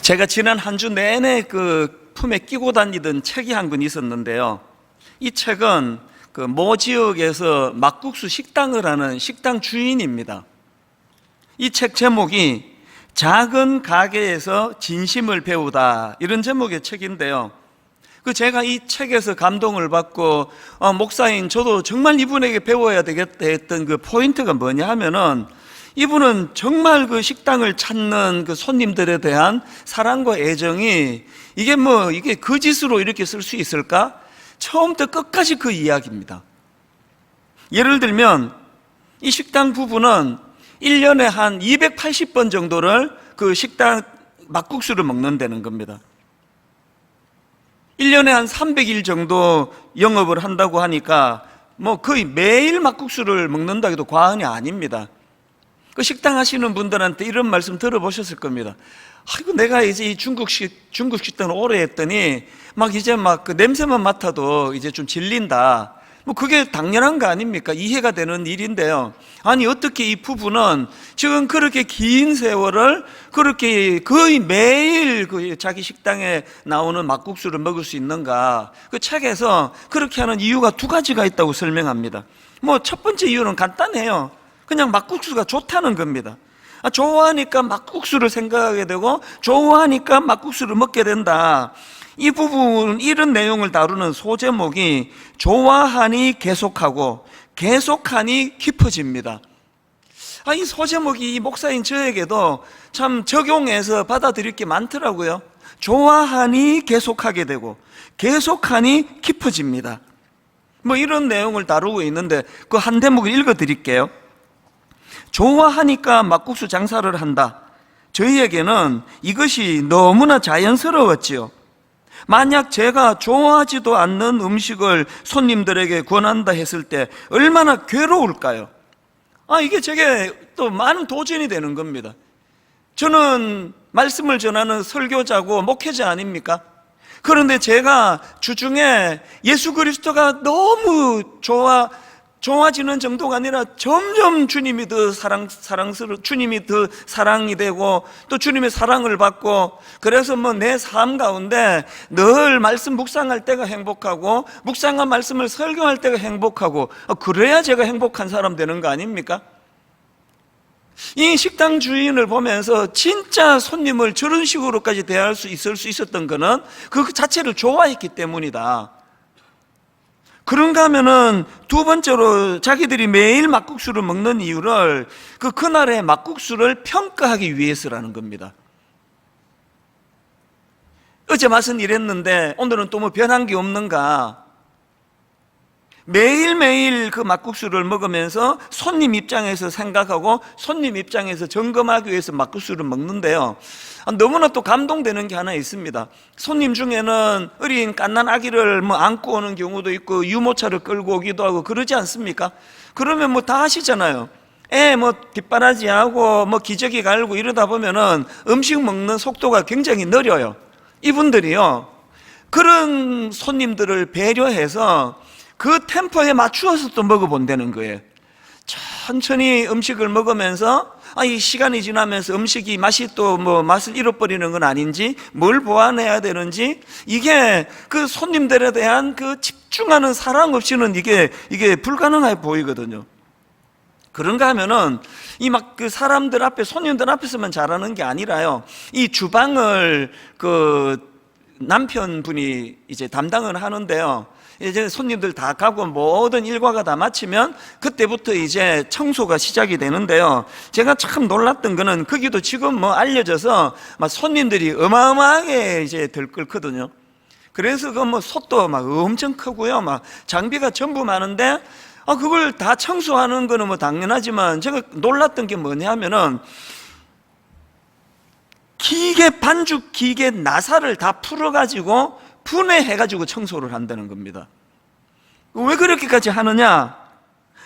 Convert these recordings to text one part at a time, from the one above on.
제가 지난 한 주 내내 그 품에 끼고 다니던 책이 한 권 있었는데요. 이 책은 그 모 지역에서 막국수 식당을 하는 식당 주인입니다. 이 책 제목이 작은 가게에서 진심을 배우다, 이런 제목의 책인데요. 제가 이 책에서 감동을 받고 목사인 저도 정말 이분에게 배워야 되겠다 했던 그 포인트가 뭐냐 하면은, 이분은 정말 그 식당을 찾는 그 손님들에 대한 사랑과 애정이 이게 거짓으로 이렇게 쓸 수 있을까? 처음부터 끝까지 그 이야기입니다. 예를 들면 이 식당 부부는 1년에 한 280번 정도를 그 식당 막국수를 먹는다는 겁니다. 1년에 한 300일 정도 영업을 한다고 하니까 거의 매일 막국수를 먹는다 해도 과언이 아닙니다. 그 식당 하시는 분들한테 이런 말씀 들어보셨을 겁니다. 아이고, 내가 이제 이 중국 식당을 오래 했더니 이제 그 냄새만 맡아도 이제 좀 질린다. 그게 당연한 거 아닙니까? 이해가 되는 일인데요. 아니, 어떻게 이 부부는 지금 그렇게 긴 세월을 그렇게 거의 매일 그 자기 식당에 나오는 막국수를 먹을 수 있는가? 그 책에서 그렇게 하는 이유가 두 가지가 있다고 설명합니다. 첫 번째 이유는 간단해요. 그냥 막국수가 좋다는 겁니다. 좋아하니까 막국수를 생각하게 되고 좋아하니까 막국수를 먹게 된다. 이 부분은 이런 내용을 다루는 소제목이 좋아하니 계속하고 계속하니 깊어집니다. 이 소제목이 이 목사인 저에게도 참 적용해서 받아들일 게 많더라고요. 좋아하니 계속하게 되고 계속하니 깊어집니다. 이런 내용을 다루고 있는데 그 한 대목을 읽어 드릴게요. 좋아하니까 막국수 장사를 한다. 저희에게는 이것이 너무나 자연스러웠지요. 만약 제가 좋아하지도 않는 음식을 손님들에게 권한다 했을 때 얼마나 괴로울까요? 이게 제게 또 많은 도전이 되는 겁니다. 저는 말씀을 전하는 설교자고 목회자 아닙니까? 그런데 제가 주중에 예수 그리스도가 너무 좋아지는 정도가 아니라 점점 주님이 더 주님이 더 사랑이 되고 또 주님의 사랑을 받고, 그래서 내 삶 가운데 늘 말씀 묵상할 때가 행복하고 묵상한 말씀을 설교할 때가 행복하고, 그래야 제가 행복한 사람 되는 거 아닙니까? 이 식당 주인을 보면서 진짜 손님을 저런 식으로까지 대할 수 있었던 거는 그 자체를 좋아했기 때문이다. 그런가 하면은 두 번째로 자기들이 매일 막국수를 먹는 이유를 그날의 막국수를 평가하기 위해서라는 겁니다. 어제 맛은 이랬는데 오늘은 또 변한 게 없는가? 매일매일 그 막국수를 먹으면서 손님 입장에서 생각하고 손님 입장에서 점검하기 위해서 막국수를 먹는데요. 너무나 또 감동되는 게 하나 있습니다. 손님 중에는 어린 갓난 아기를 안고 오는 경우도 있고 유모차를 끌고 오기도 하고 그러지 않습니까? 그러면 다 하시잖아요. 뒷바라지하고 기저귀 갈고 이러다 보면은 음식 먹는 속도가 굉장히 느려요. 이분들이요, 그런 손님들을 배려해서 그 템포에 맞추어서 또 먹어본다는 거예요. 천천히 음식을 먹으면서 이 시간이 지나면서 음식이 맛이 또 맛을 잃어버리는 건 아닌지, 뭘 보완해야 되는지, 이게 그 손님들에 대한 그 집중하는 사랑 없이는 이게 불가능해 보이거든요. 그런가 하면은 그 사람들 앞에, 손님들 앞에서만 잘하는 게 아니라요, 이 주방을 남편분이 이제 담당을 하는데요, 이제 손님들 다 가고 모든 일과가 다 마치면 그때부터 이제 청소가 시작이 되는데요. 제가 참 놀랐던 거는 거기도 지금 알려져서 손님들이 어마어마하게 이제 들끓거든요. 그래서 솥도 엄청 크고요. 장비가 전부 많은데 그걸 다 청소하는 거는 당연하지만 제가 놀랐던 게 뭐냐면은 반죽 기계 나사를 다 풀어가지고 분해해가지고 청소를 한다는 겁니다. 왜 그렇게까지 하느냐?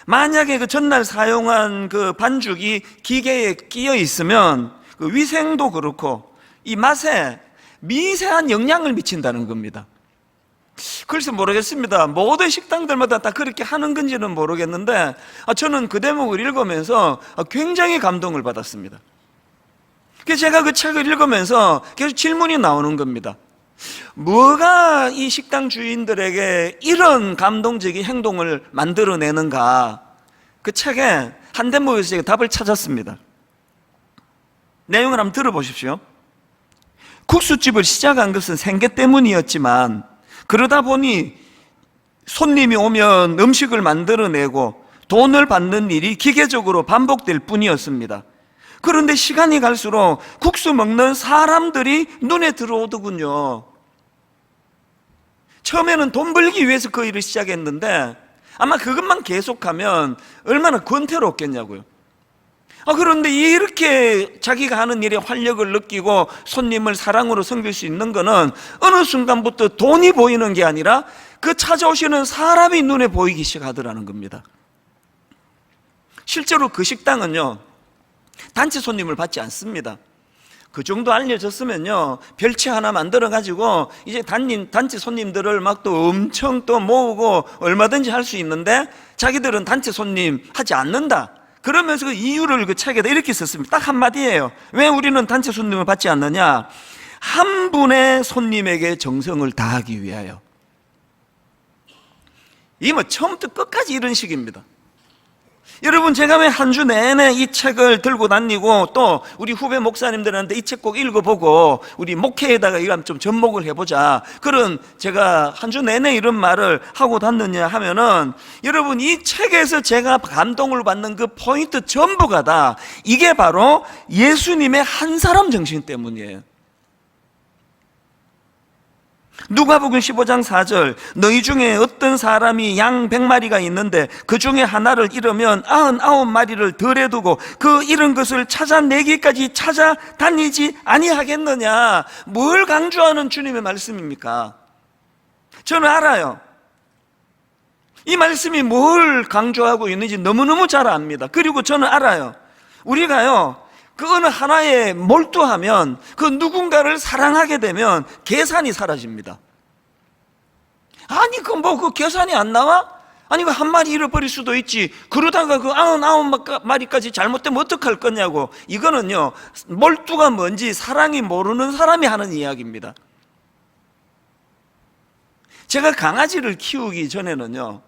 만약에 그 전날 사용한 그 반죽이 기계에 끼어 있으면 그 위생도 그렇고 이 맛에 미세한 영향을 미친다는 겁니다. 그래서 모르겠습니다. 모든 식당들마다 다 그렇게 하는 건지는 모르겠는데 저는 그 대목을 읽으면서 굉장히 감동을 받았습니다. 그래서 제가 그 책을 읽으면서 계속 질문이 나오는 겁니다. 뭐가 이 식당 주인들에게 이런 감동적인 행동을 만들어내는가? 그 책에 한 대목에서 제가 답을 찾았습니다. 내용을 한번 들어보십시오. 국수집을 시작한 것은 생계 때문이었지만 그러다 보니 손님이 오면 음식을 만들어내고 돈을 받는 일이 기계적으로 반복될 뿐이었습니다. 그런데 시간이 갈수록 국수 먹는 사람들이 눈에 들어오더군요. 처음에는 돈 벌기 위해서 그 일을 시작했는데 아마 그것만 계속하면 얼마나 권태롭겠냐고요. 그런데 이렇게 자기가 하는 일에 활력을 느끼고 손님을 사랑으로 섬길 수 있는 거는 어느 순간부터 돈이 보이는 게 아니라 그 찾아오시는 사람이 눈에 보이기 시작하더라는 겁니다. 실제로 그 식당은요, 단체 손님을 받지 않습니다. 그 정도 알려졌으면요, 별채 하나 만들어가지고 이제 단체 손님들을 막 또 엄청 또 모으고 얼마든지 할 수 있는데 자기들은 단체 손님 하지 않는다. 그러면서 그 이유를 그 책에다 이렇게 썼습니다. 딱 한마디예요. 왜 우리는 단체 손님을 받지 않느냐? 한 분의 손님에게 정성을 다하기 위하여. 이 뭐 처음부터 끝까지 이런 식입니다. 여러분, 제가 왜 한 주 내내 이 책을 들고 다니고 또 우리 후배 목사님들한테 이 책 꼭 읽어보고 우리 목회에다가 이거 좀 접목을 해보자, 그런 제가 한 주 내내 이런 말을 하고 다녔냐 하면은, 여러분, 이 책에서 제가 감동을 받는 그 포인트 전부가 다 이게 바로 예수님의 한 사람 정신 때문이에요. 누가복음 15장 4절, 너희 중에 어떤 사람이 양 100마리가 있는데 그 중에 하나를 잃으면 99마리를 덜에 두고 그 잃은 것을 찾아내기까지 찾아다니지 아니하겠느냐? 뭘 강조하는 주님의 말씀입니까? 저는 알아요. 이 말씀이 뭘 강조하고 있는지 너무너무 잘 압니다. 그리고 저는 알아요. 우리가요, 그 어느 하나에 몰두하면, 그 누군가를 사랑하게 되면 계산이 사라집니다. 아니, 그 계산이 안 나와? 아니, 그 한 마리 잃어버릴 수도 있지. 그러다가 그 99마리까지 잘못되면 어떡할 거냐고. 이거는요, 몰두가 뭔지 사랑이 모르는 사람이 하는 이야기입니다. 제가 강아지를 키우기 전에는요,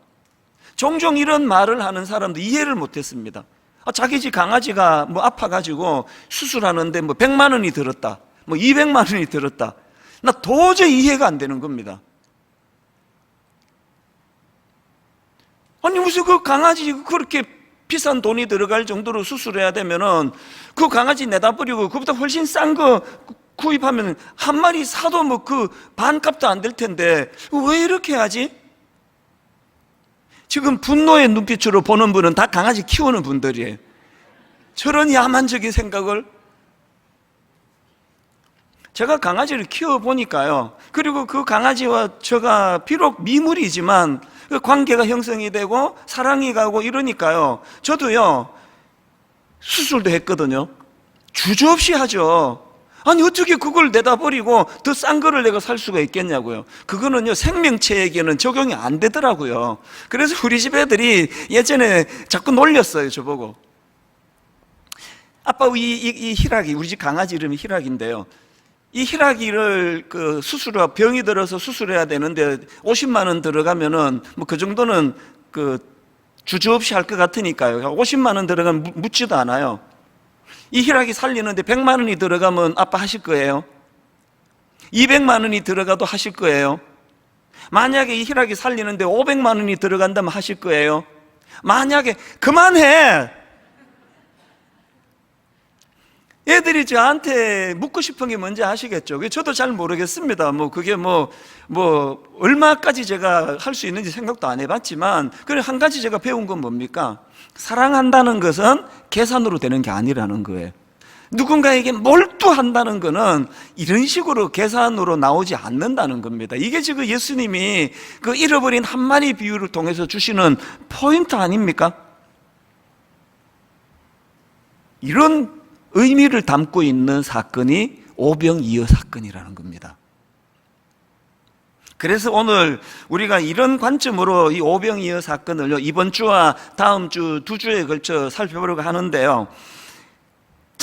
종종 이런 말을 하는 사람도 이해를 못했습니다. 자기 집 강아지가 뭐 아파가지고 수술하는데 뭐 100만 원이 들었다, 뭐 200만 원이 들었다. 나 도저히 이해가 안 되는 겁니다. 아니, 무슨 그 강아지 그렇게 비싼 돈이 들어갈 정도로 수술해야 되면은 그 강아지 내다 버리고 그보다 훨씬 싼 거 구입하면 한 마리 사도 뭐 그 반값도 안 될 텐데 왜 이렇게 하지? 지금 분노의 눈빛으로 보는 분은 다 강아지 키우는 분들이에요. 저런 야만적인 생각을. 제가 강아지를 키워보니까요, 그리고 그 강아지와 제가 비록 미물이지만 그 관계가 형성이 되고 사랑이 가고 이러니까요, 저도요 수술도 했거든요. 주저없이 하죠. 아니, 어떻게 그걸 내다 버리고 더 싼 거를 내가 살 수가 있겠냐고요. 그거는요, 생명체에게는 적용이 안 되더라고요. 그래서 우리 집 애들이 예전에 자꾸 놀렸어요, 저보고. 아빠, 이 희락이, 우리 집 강아지 이름이 희락인데요, 이 희락이를 그 수술하고 병이 들어서 수술해야 되는데 50만 원 들어가면은 뭐 그 정도는 그 주저없이 할 것 같으니까요. 50만 원 들어가면 묻지도 않아요. 이 희락이 살리는데 100만 원이 들어가면 아빠 하실 거예요? 200만 원이 들어가도 하실 거예요? 만약에 이 희락이 살리는데 500만 원이 들어간다면 하실 거예요? 만약에, 그만해! 애들이 저한테 묻고 싶은 게 뭔지 아시겠죠? 저도 잘 모르겠습니다. 그게 얼마까지 제가 할 수 있는지 생각도 안 해봤지만, 그래, 한 가지 제가 배운 건 뭡니까? 사랑한다는 것은 계산으로 되는 게 아니라는 거예요. 누군가에게 몰두한다는 것은 이런 식으로 계산으로 나오지 않는다는 겁니다. 이게 지금 예수님이 그 잃어버린 한 마리 비유를 통해서 주시는 포인트 아닙니까? 이런 의미를 담고 있는 사건이 오병이어 사건이라는 겁니다. 그래서 오늘 우리가 이런 관점으로 이 오병이어 사건을 이번 주와 다음 주 두 주에 걸쳐 살펴보려고 하는데요,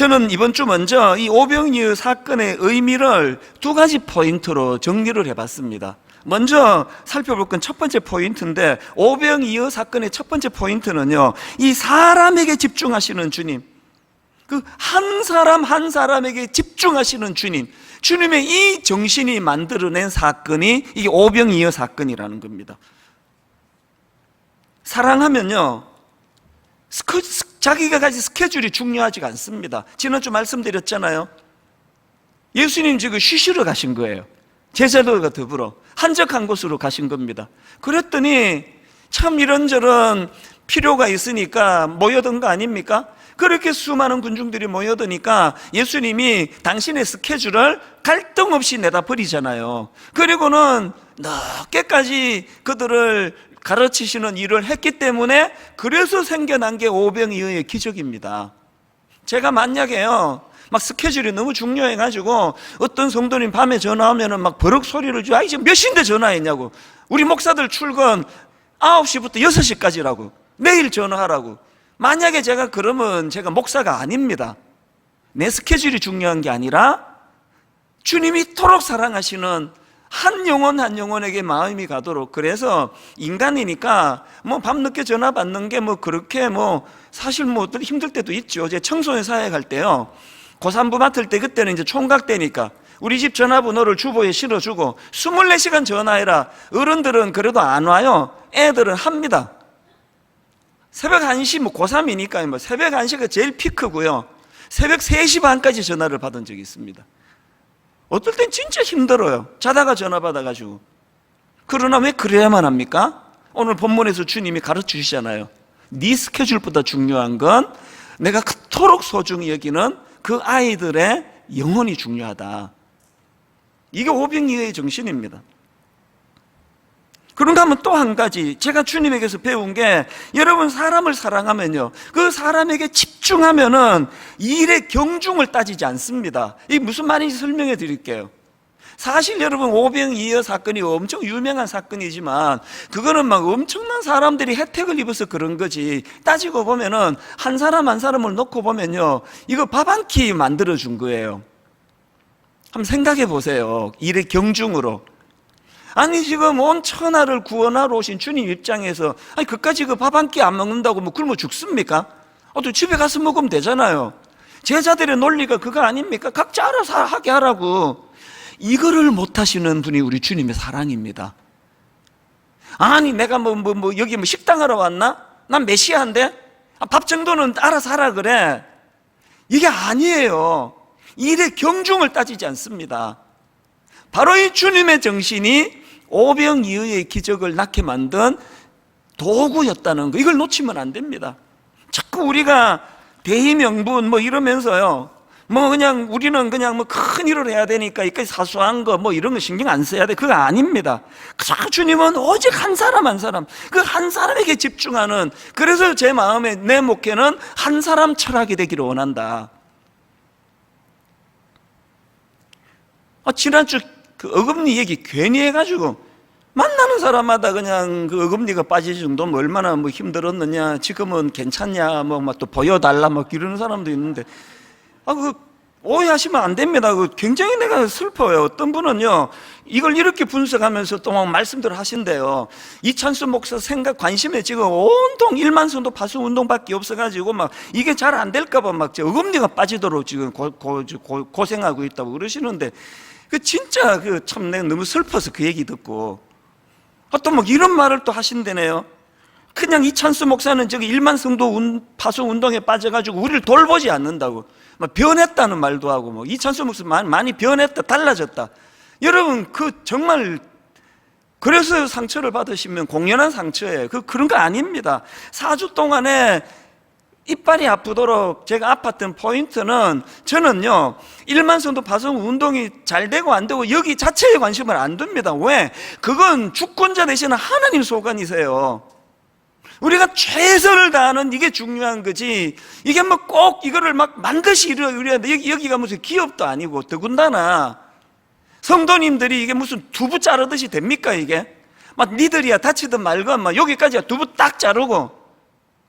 저는 이번 주 먼저 이 오병이어 사건의 의미를 두 가지 포인트로 정리를 해봤습니다. 먼저 살펴볼 건 첫 번째 포인트인데, 오병이어 사건의 첫 번째 포인트는요, 이 사람에게 집중하시는 주님, 그 한 사람 한 사람에게 집중하시는 주님, 주님의 이 정신이 만들어낸 사건이 이게 오병이어 사건이라는 겁니다. 사랑하면요, 자기가 가진 스케줄이 중요하지가 않습니다. 지난주 말씀드렸잖아요. 예수님 지금 쉬시러 가신 거예요. 제자들과 더불어 한적한 곳으로 가신 겁니다. 그랬더니 참 이런저런 필요가 있으니까 모여든 거 아닙니까? 그렇게 수많은 군중들이 모여드니까 예수님이 당신의 스케줄을 갈등 없이 내다 버리잖아요. 그리고는 늦게까지 그들을 가르치시는 일을 했기 때문에 그래서 생겨난 게 오병이어의 기적입니다. 제가 만약에요, 막 스케줄이 너무 중요해가지고 어떤 성도님 밤에 전화하면은 막 버럭 소리를 줘. 지금 몇 시인데 전화했냐고. 우리 목사들 출근 9시부터 6시까지라고. 내일 전화하라고. 만약에 제가 그러면 제가 목사가 아닙니다. 내 스케줄이 중요한 게 아니라 주님이 이토록 사랑하시는 한 영혼 한 영혼에게 마음이 가도록. 그래서 인간이니까 뭐 밤늦게 전화 받는 게 뭐 그렇게 뭐 사실 뭐 힘들 때도 있죠. 제 청소년 사회 갈 때요, 고3부 맡을 때, 그때는 이제 총각 때니까 우리 집 전화번호를 주보에 실어주고 24시간 전화해라. 어른들은 그래도 안 와요. 애들은 합니다. 새벽 1시, 뭐 고3이니까 뭐 새벽 1시가 제일 피크고요, 새벽 3시 반까지 전화를 받은 적이 있습니다. 어떨 땐 진짜 힘들어요. 자다가 전화 받아가지고. 그러나 왜 그래야만 합니까? 오늘 본문에서 주님이 가르쳐 주시잖아요. 네 스케줄보다 중요한 건 내가 그토록 소중히 여기는 그 아이들의 영혼이 중요하다. 이게 오병이어의 정신입니다. 그런가 하면 또 한 가지 제가 주님에게서 배운 게, 여러분 사람을 사랑하면요, 그 사람에게 집중하면은 일의 경중을 따지지 않습니다. 이게 무슨 말인지 설명해 드릴게요. 사실 여러분 오병이어 사건이 엄청 유명한 사건이지만 그거는 막 엄청난 사람들이 혜택을 입어서 그런 거지, 따지고 보면은 한 사람 한 사람을 놓고 보면요, 이거 밥 한 끼 만들어 준 거예요. 한번 생각해 보세요. 일의 경중으로. 아니 지금 온 천하를 구원하러 오신 주님 입장에서 아니 그까지 그 밥 한 끼 안 먹는다고 뭐 굶어 죽습니까? 또 집에 가서 먹으면 되잖아요. 제자들의 논리가 그거 아닙니까? 각자 알아서 하게 하라고. 이거를 못 하시는 분이 우리 주님의 사랑입니다. 아니 내가 여기 뭐 식당하러 왔나? 난 메시아인데 밥 정도는 알아서 하라 그래. 이게 아니에요. 일의 경중을 따지지 않습니다. 바로 이 주님의 정신이 오병이어의 기적을 낳게 만든 도구였다는 거, 이걸 놓치면 안 됩니다. 자꾸 우리가 대의명분 뭐 이러면서요, 뭐 그냥 우리는 그냥 뭐 큰 일을 해야 되니까 이까지 사소한 거 뭐 이런 거 신경 안 써야 돼. 그거 아닙니다. 주님은 오직 한 사람 한 사람, 그 한 사람에게 집중하는, 그래서 제 마음에 내 목회는 한 사람 철학이 되기를 원한다. 지난주 그 어금니 얘기 괜히 해가지고 만나는 사람마다 그냥 그 어금니가 빠질 정도면 얼마나 뭐 힘들었느냐, 지금은 괜찮냐, 뭐 막 또 보여달라 막 이러는 사람도 있는데, 그 오해하시면 안 됩니다. 그 굉장히 내가 슬퍼요. 어떤 분은요, 이걸 이렇게 분석하면서 또 막 말씀들 하신대요. 이찬수 목사 생각 관심에 지금 온통 1만 성도 파수 운동밖에 없어가지고 막 이게 잘 안 될까봐 막 어금니가 빠지도록 지금 고생하고 있다고 그러시는데, 그 진짜 그 참 내가 너무 슬퍼서 그 얘기 듣고, 또 막 이런 말을 또 하신대네요. 그냥 이찬수 목사는 저기 1만 성도 파수 운동에 빠져가지고 우리를 돌보지 않는다고, 막 변했다는 말도 하고, 뭐 이찬수 목사 많이 변했다, 달라졌다. 여러분 그 정말 그래서 상처를 받으시면 공연한 상처예요. 그런 거 아닙니다. 4주 동안에 이빨이 아프도록 제가 아팠던 포인트는, 저는요 1만 성도 파송 운동이 잘 되고 안 되고 여기 자체에 관심을 안 둡니다. 왜? 그건 주권자 되시는 하나님 소관이세요. 우리가 최선을 다하는 이게 중요한 거지, 이게 뭐 꼭 이거를 막 반드시 이래야 돼, 여기가 무슨 기업도 아니고, 더군다나 성도님들이 이게 무슨 두부 자르듯이 됩니까? 이게 막 니들이야 다치든 말건 막 여기까지 두부 딱 자르고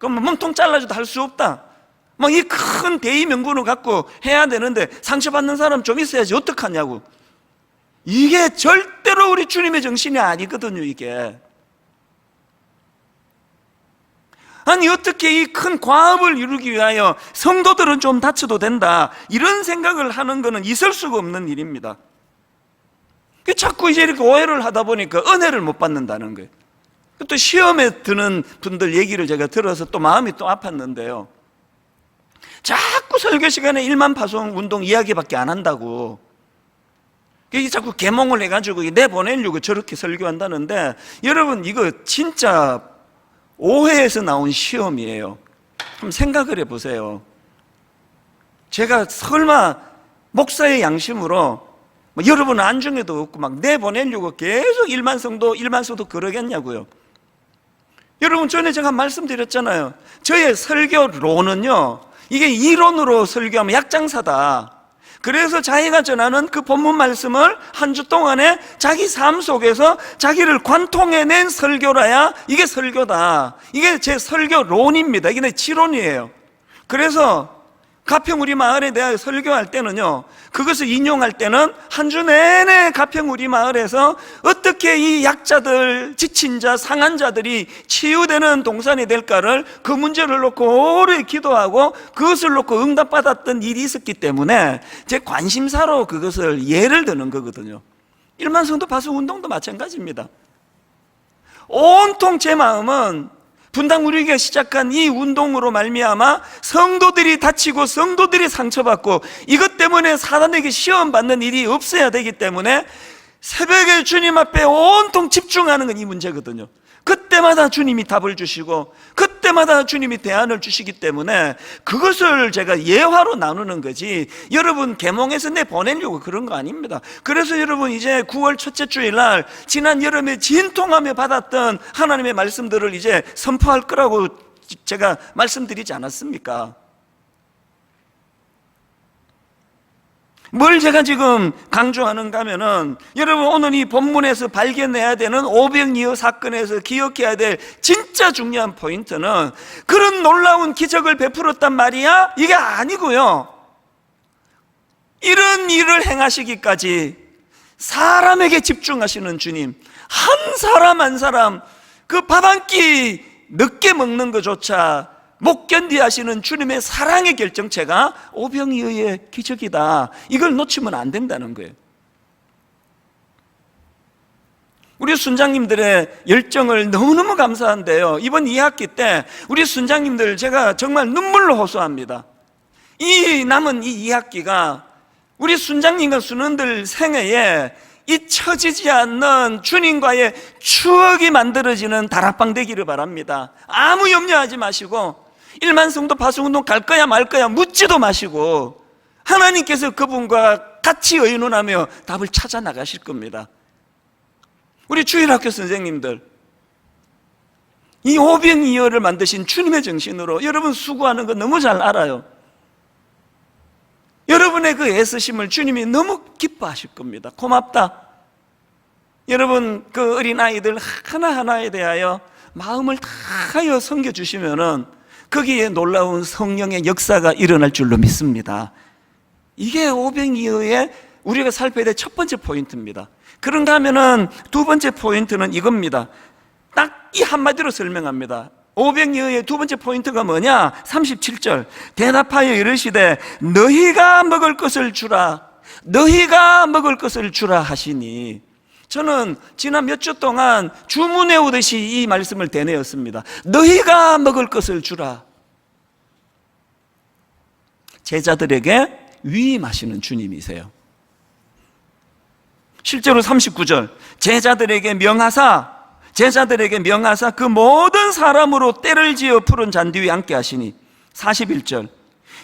그럼 몸통 잘라줘도 할 수 없다. 막 이 큰 대의 명분을 갖고 해야 되는데 상처받는 사람 좀 있어야지 어떡하냐고. 이게 절대로 우리 주님의 정신이 아니거든요, 이게. 아니, 어떻게 이 큰 과업을 이루기 위하여 성도들은 좀 다쳐도 된다, 이런 생각을 하는 것은 있을 수가 없는 일입니다. 자꾸 이제 이렇게 오해를 하다 보니까 은혜를 못 받는다는 거예요. 또 시험에 드는 분들 얘기를 제가 들어서 또 마음이 또 아팠는데요. 자꾸 설교 시간에 1만 파송 운동 이야기밖에 안 한다고. 이게 자꾸 계몽을 해가지고 내보내려고 저렇게 설교한다는데, 여러분 이거 진짜 오해에서 나온 시험이에요. 한번 생각을 해보세요. 제가 설마 목사의 양심으로 여러분 안중에도 없고 막 내보내려고 계속 1만 성도 그러겠냐고요. 여러분, 전에 제가 말씀드렸잖아요. 저의 설교론은요, 이게 이론으로 설교하면 약장사다. 그래서 자기가 전하는 그 본문 말씀을 한 주 동안에 자기 삶 속에서 자기를 관통해낸 설교라야 이게 설교다. 이게 제 설교론입니다. 이게 내 지론이에요. 그래서 가평 우리 마을에 대하여 설교할 때는요, 그것을 인용할 때는 한 주 내내 가평 우리 마을에서 어떻게 이 약자들, 지친 자, 상한 자들이 치유되는 동산이 될까를, 그 문제를 놓고 오래 기도하고 그것을 놓고 응답받았던 일이 있었기 때문에 제 관심사로 그것을 예를 드는 거거든요. 1만 성도 파송 운동도 마찬가지입니다. 온통 제 마음은 분당 우리가 시작한 이 운동으로 말미암아 성도들이 다치고 성도들이 상처받고 이것 때문에 사단에게 시험받는 일이 없어야 되기 때문에 새벽에 주님 앞에 온통 집중하는 건 이 문제거든요. 그때마다 주님이 답을 주시고 그때마다 주님이 대안을 주시기 때문에 그것을 제가 예화로 나누는 거지, 여러분 계몽에서 내보내려고 그런 거 아닙니다. 그래서 여러분 이제 9월 첫째 주일날 지난 여름에 진통하며 받았던 하나님의 말씀들을 이제 선포할 거라고 제가 말씀드리지 않았습니까? 뭘 제가 지금 강조하는가 하면은, 여러분 오늘 이 본문에서 발견해야 되는 오병이어 사건에서 기억해야 될 진짜 중요한 포인트는, 그런 놀라운 기적을 베풀었단 말이야? 이게 아니고요, 이런 일을 행하시기까지 사람에게 집중하시는 주님, 한 사람 한 사람 그 밥 한 끼 늦게 먹는 것조차 못 견디 하시는 주님의 사랑의 결정체가 오병이어의 기적이다. 이걸 놓치면 안 된다는 거예요. 우리 순장님들의 열정을 너무너무 감사한데요, 이번 2학기 때 우리 순장님들 제가 정말 눈물로 호소합니다. 이 남은 이 2학기가 우리 순장님과 순원들 생애에 잊혀지지 않는 주님과의 추억이 만들어지는 다락방 되기를 바랍니다. 아무 염려하지 마시고 1만 성도 파송운동 갈 거야 말 거야 묻지도 마시고 하나님께서 그분과 같이 의논하며 답을 찾아 나가실 겁니다. 우리 주일학교 선생님들, 이 오병이어를 만드신 주님의 정신으로 여러분 수고하는 거 너무 잘 알아요. 여러분의 그 애쓰심을 주님이 너무 기뻐하실 겁니다. 고맙다. 여러분 그 어린아이들 하나하나에 대하여 마음을 다하여 섬겨주시면은 거기에 놀라운 성령의 역사가 일어날 줄로 믿습니다. 이게 오병이어의 우리가 살펴야 될 첫 번째 포인트입니다. 그런가 하면은 두 번째 포인트는 이겁니다. 딱 이 한마디로 설명합니다. 오병이어의 두 번째 포인트가 뭐냐? 37절, 대답하여 이르시되 너희가 먹을 것을 주라, 너희가 먹을 것을 주라 하시니, 저는 지난 몇 주 동안 주문해 오듯이 이 말씀을 되뇌었습니다. 너희가 먹을 것을 주라. 제자들에게 위임하시는 주님이세요. 실제로 39절, 제자들에게 명하사 그 모든 사람으로 때를 지어 푸른 잔디 위에 앉게 하시니, 41절,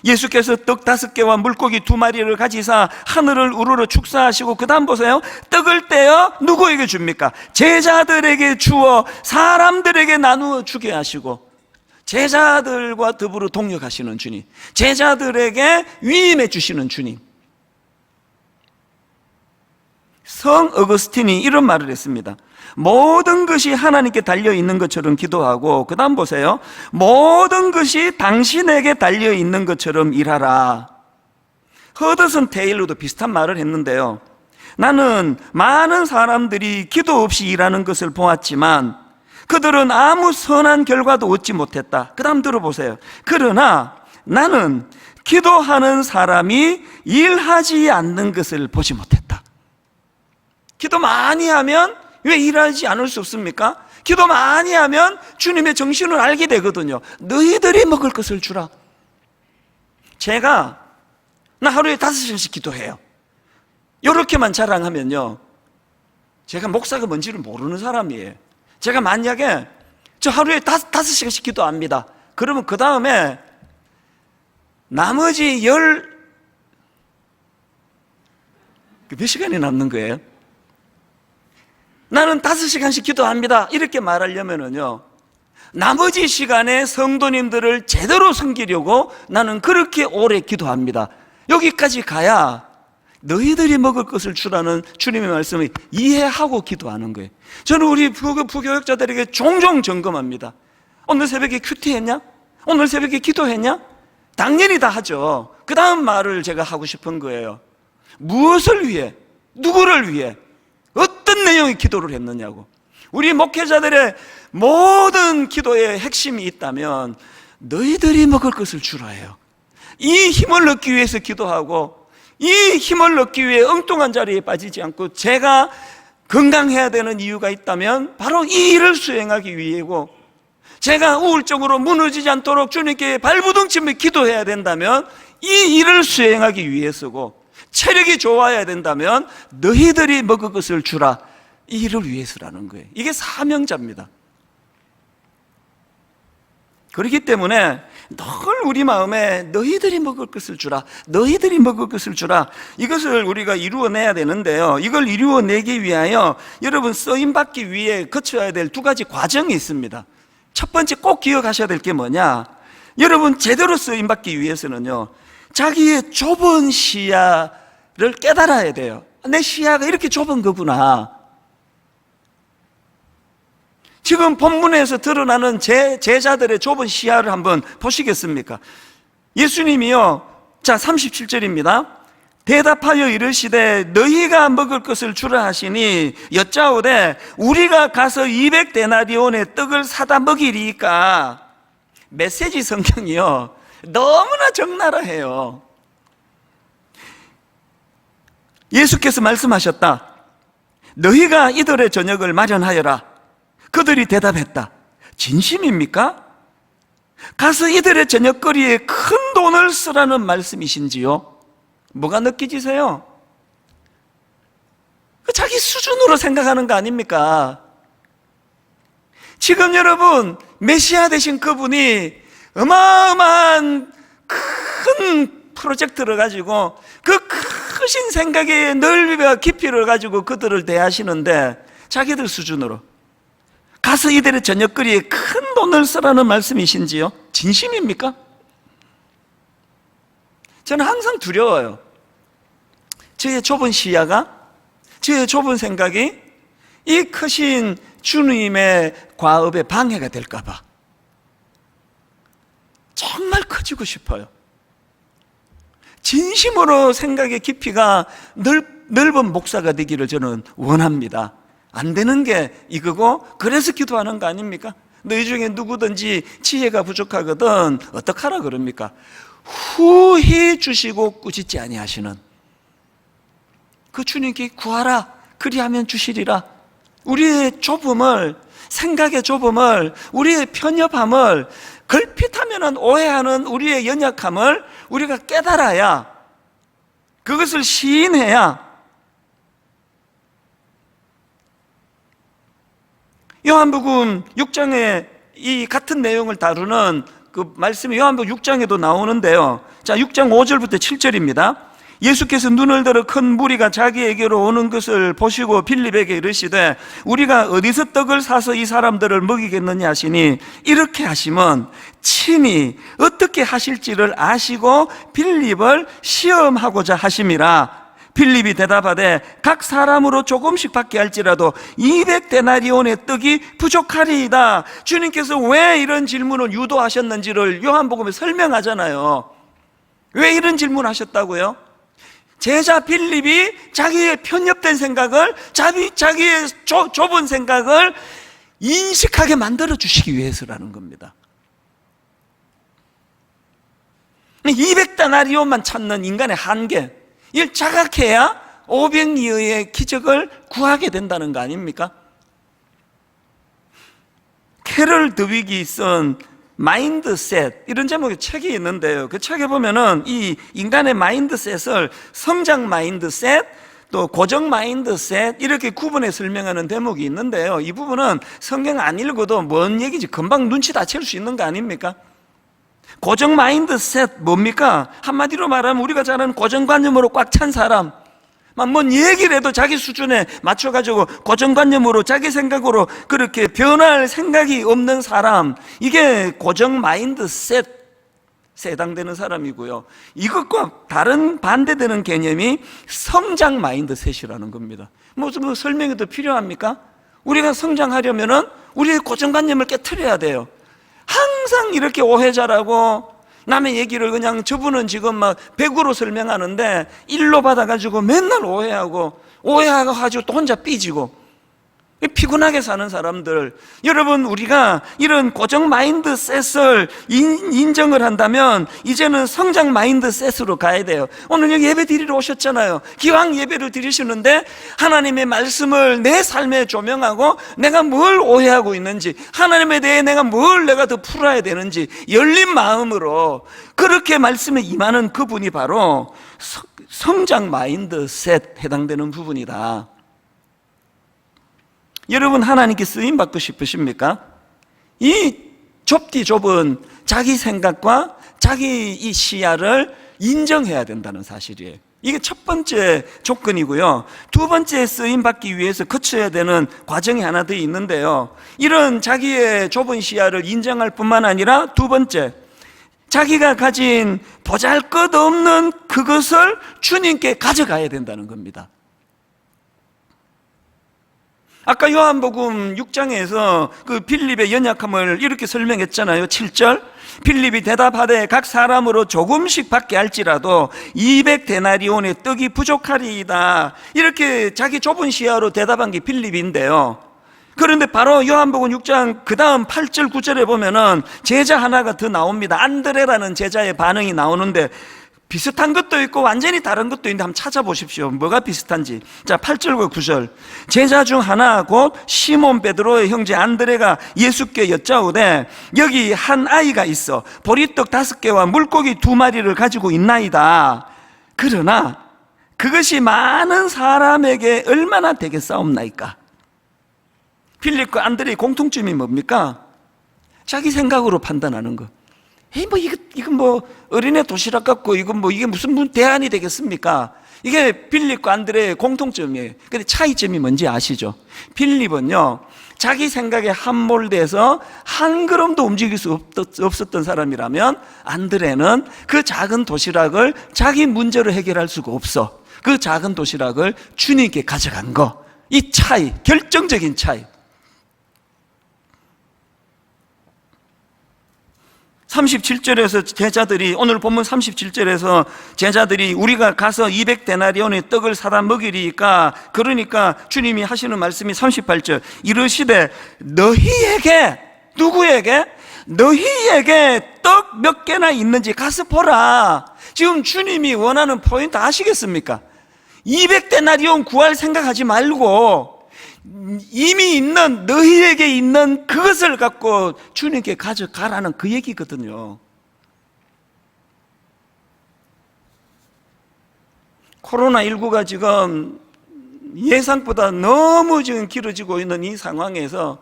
예수께서 떡 5개와 물고기 2마리를 가지사 하늘을 우러러 축사하시고 그 다음 보세요. 떡을 떼어 누구에게 줍니까? 제자들에게 주어 사람들에게 나누어 주게 하시고, 제자들과 더불어 동역하시는 주님, 제자들에게 위임해 주시는 주님, 성 어거스틴이 이런 말을 했습니다. 모든 것이 하나님께 달려있는 것처럼 기도하고, 그 다음 보세요. 모든 것이 당신에게 달려있는 것처럼 일하라. 허드슨 테일러도 비슷한 말을 했는데요. 나는 많은 사람들이 기도 없이 일하는 것을 보았지만 그들은 아무 선한 결과도 얻지 못했다. 그 다음 들어보세요. 그러나 나는 기도하는 사람이 일하지 않는 것을 보지 못했다. 기도 많이 하면 왜 일하지 않을 수 없습니까? 기도 많이 하면 주님의 정신을 알게 되거든요. 너희들이 먹을 것을 주라. 나 하루에 5시간씩 기도해요. 이렇게만 자랑하면요, 제가 목사가 뭔지를 모르는 사람이에요. 제가 만약에 저 하루에 5시간씩 기도합니다. 그러면 그 다음에 나머지 몇 시간이 남는 거예요? 나는 5시간씩 기도합니다. 이렇게 말하려면요, 나머지 시간에 성도님들을 제대로 섬기려고 나는 그렇게 오래 기도합니다. 여기까지 가야 너희들이 먹을 것을 주라는 주님의 말씀을 이해하고 기도하는 거예요. 저는 우리 부교육자들에게 종종 점검합니다. 오늘 새벽에 큐티했냐? 오늘 새벽에 기도했냐? 당연히 다 하죠. 그 다음 말을 제가 하고 싶은 거예요. 무엇을 위해? 누구를 위해? 어떤 내용의 기도를 했느냐고. 우리 목회자들의 모든 기도의 핵심이 있다면 너희들이 먹을 것을 주라예요. 이 힘을 얻기 위해서 기도하고, 이 힘을 얻기 위해 엉뚱한 자리에 빠지지 않고, 제가 건강해야 되는 이유가 있다면 바로 이 일을 수행하기 위해고, 제가 우울증으로 무너지지 않도록 주님께 발부둥치며 기도해야 된다면 이 일을 수행하기 위해서고, 체력이 좋아야 된다면 너희들이 먹을 것을 주라, 이 일을 위해서라는 거예요. 이게 사명자입니다. 그렇기 때문에 늘 우리 마음에 너희들이 먹을 것을 주라, 너희들이 먹을 것을 주라, 이것을 우리가 이루어내야 되는데요, 이걸 이루어내기 위하여 여러분 쓰임받기 위해 거쳐야 될 2가지 과정이 있습니다. 첫 번째 꼭 기억하셔야 될 게 뭐냐, 여러분 제대로 쓰임받기 위해서는요, 자기의 좁은 시야를 깨달아야 돼요. 내 시야가 이렇게 좁은 거구나. 지금 본문에서 드러나는 제자들의 좁은 시야를 한번 보시겠습니까? 예수님이요, 자 37절입니다. 대답하여 이르시되 너희가 먹을 것을 주라 하시니 여짜오되 우리가 가서 200데나리온의 떡을 사다 먹이리까. 메시지 성경이요, 너무나 적나라해요. 예수께서 말씀하셨다. 너희가 이들의 저녁을 마련하여라. 그들이 대답했다. 진심입니까? 가서 이들의 저녁거리에 큰 돈을 쓰라는 말씀이신지요? 뭐가 느껴지세요? 자기 수준으로 생각하는 거 아닙니까? 지금 여러분 메시아 되신 그분이 어마어마한 큰 프로젝트를 가지고 그 크신 생각의 넓이와 깊이를 가지고 그들을 대하시는데 자기들 수준으로 가서 이들의 저녁거리에 큰 돈을 쓰라는 말씀이신지요? 진심입니까? 저는 항상 두려워요. 저의 좁은 시야가, 저의 좁은 생각이 이 크신 주님의 과업에 방해가 될까 봐 정말 커지고 싶어요. 진심으로 생각의 깊이가 넓은 목사가 되기를 저는 원합니다. 안 되는 게 이거고, 그래서 기도하는 거 아닙니까? 너희 중에 누구든지 지혜가 부족하거든 어떡하라 그럽니까? 후히 주시고 꾸짖지 아니하시는 그 주님께 구하라, 그리하면 주시리라. 우리의 좁음을, 생각의 좁음을, 우리의 편협함을, 걸핏하면 오해하는 우리의 연약함을 우리가 깨달아야, 그것을 시인해야 요한복음 6장에 이 같은 내용을 다루는 그 말씀이 요한복음 6장에도 나오는데요. 자, 6장 5절부터 7절입니다. 예수께서 눈을 들어 큰 무리가 자기에게로 오는 것을 보시고 빌립에게 이르시되 우리가 어디서 떡을 사서 이 사람들을 먹이겠느냐 하시니 이렇게 하시면 친히 어떻게 하실지를 아시고 빌립을 시험하고자 하심이라. 빌립이 대답하되 각 사람으로 조금씩 받게 할지라도 200데나리온의 떡이 부족하리이다. 주님께서 왜 이런 질문을 유도하셨는지를 요한복음에 설명하잖아요. 왜 이런 질문하셨다고요? 제자 빌립이 자기의 편협된 생각을, 자기의 좁은 생각을 인식하게 만들어 주시기 위해서라는 겁니다. 200데나리온만 찾는 인간의 한계, 이걸 자각해야 500리어의 기적을 구하게 된다는 거 아닙니까? 캐럴 드윅이 쓴 마인드셋, 이런 제목의 책이 있는데요. 그 책에 보면은 이 인간의 마인드셋을 성장 마인드셋, 또 고정 마인드셋, 이렇게 구분해 설명하는 대목이 있는데요. 이 부분은 성경 안 읽어도 뭔 얘기인지 금방 눈치 다 챌 수 있는 거 아닙니까? 고정 마인드셋 뭡니까? 한마디로 말하면 우리가 잘 아는 고정관념으로 꽉 찬 사람, 뭔 얘기를 해도 자기 수준에 맞춰가지고 고정관념으로 자기 생각으로 그렇게 변할 생각이 없는 사람, 이게 고정 마인드셋에 해당되는 사람이고요. 이것과 다른 반대되는 개념이 성장 마인드셋이라는 겁니다. 무슨 설명이 더 필요합니까? 우리가 성장하려면은 우리의 고정관념을 깨트려야 돼요. 항상 이렇게 오해자라고 남의 얘기를 그냥 저분은 지금 막 100으로 설명하는데 1로 받아가지고 맨날 오해하고 가지고 또 혼자 삐지고 피곤하게 사는 사람들, 여러분, 우리가 이런 고정 마인드셋을 인정을 한다면 이제는 성장 마인드셋으로 가야 돼요. 오늘 여기 예배 드리러 오셨잖아요. 기왕 예배를 드리시는데 하나님의 말씀을 내 삶에 조명하고 내가 뭘 오해하고 있는지, 하나님에 대해 내가 더 풀어야 되는지 열린 마음으로 그렇게 말씀에 임하는 그분이 바로 성장 마인드셋 해당되는 부분이다. 여러분, 하나님께 쓰임받고 싶으십니까? 이 좁디 좁은 자기 생각과 자기 이 시야를 인정해야 된다는 사실이에요. 이게 첫 번째 조건이고요. 두 번째 쓰임받기 위해서 거쳐야 되는 과정이 하나 더 있는데요. 이런 자기의 좁은 시야를 인정할 뿐만 아니라 두 번째, 자기가 가진 보잘것없는 그것을 주님께 가져가야 된다는 겁니다. 아까 요한복음 6장에서 그 빌립의 연약함을 이렇게 설명했잖아요. 7절, 빌립이 대답하되 각 사람으로 조금씩 받게 할지라도 200데나리온의 떡이 부족하리이다. 이렇게 자기 좁은 시야로 대답한 게 빌립인데요. 그런데 바로 요한복음 6장 그 다음 8절 9절에 보면은 제자 하나가 더 나옵니다. 안드레라는 제자의 반응이 나오는데 비슷한 것도 있고 완전히 다른 것도 있는데 한번 찾아보십시오. 뭐가 비슷한지. 자, 8절과 9절. 제자 중 하나 곧 시몬 베드로의 형제 안드레가 예수께 여짜오되 여기 한 아이가 있어 보리떡 5개와 물고기 2마리를 가지고 있나이다. 그러나 그것이 많은 사람에게 얼마나 되겠사옵나이까? 필립과 안드레의 공통점이 뭡니까? 자기 생각으로 판단하는 거. 에이, 이건 어린애 도시락 같고, 이게 무슨 대안이 되겠습니까? 이게 필립과 안드레의 공통점이에요. 근데 차이점이 뭔지 아시죠? 필립은요, 자기 생각에 함몰돼서 한 걸음도 움직일 수 없었던 사람이라면, 안드레는 그 작은 도시락을 자기 문제로 해결할 수가 없어. 그 작은 도시락을 주님께 가져간 거. 이 차이, 결정적인 차이. 37절에서 제자들이, 오늘 본문 37절에서 제자들이 우리가 가서 200데나리온의 떡을 사다 먹이리까, 그러니까 주님이 하시는 말씀이 38절, 이르시되 너희에게, 누구에게? 너희에게 떡 몇 개나 있는지 가서 보라. 지금 주님이 원하는 포인트 아시겠습니까? 200데나리온 구할 생각하지 말고 이미 있는, 너희에게 있는 그것을 갖고 주님께 가져가라는 그 얘기거든요. 코로나19가 지금 예상보다 너무 지금 길어지고 있는 이 상황에서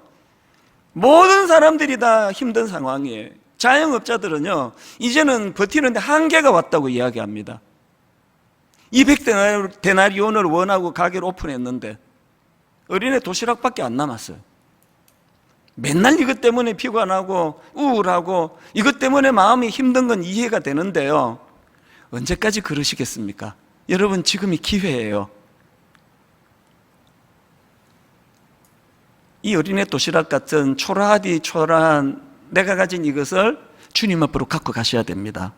모든 사람들이 다 힘든 상황이에요. 자영업자들은요, 이제는 버티는데 한계가 왔다고 이야기합니다. 200데나리온을 원하고 가게를 오픈했는데 어린애 도시락밖에 안 남았어요. 맨날 이것 때문에 피곤하고 우울하고 이것 때문에 마음이 힘든 건 이해가 되는데요, 언제까지 그러시겠습니까? 여러분, 지금이 기회예요. 이 어린애 도시락 같은 초라하디 초라한 내가 가진 이것을 주님 앞으로 갖고 가셔야 됩니다.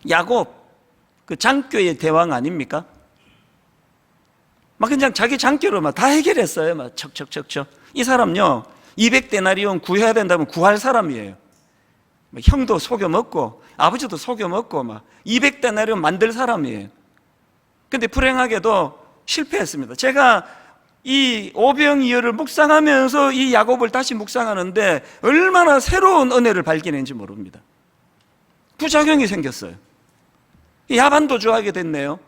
야곱, 그 장교의 대왕 아닙니까? 막 그냥 자기 장교로 막 다 해결했어요. 막 척척척척. 이 사람요, 200데나리온 구해야 된다면 구할 사람이에요. 형도 속여 먹고 아버지도 속여 먹고 막 200데나리온 만들 사람이에요. 근데 불행하게도 실패했습니다. 제가 이 오병이어를 묵상하면서 이 야곱을 다시 묵상하는데 얼마나 새로운 은혜를 발견했는지 모릅니다. 부작용이 생겼어요. 야반도주하게 됐네요.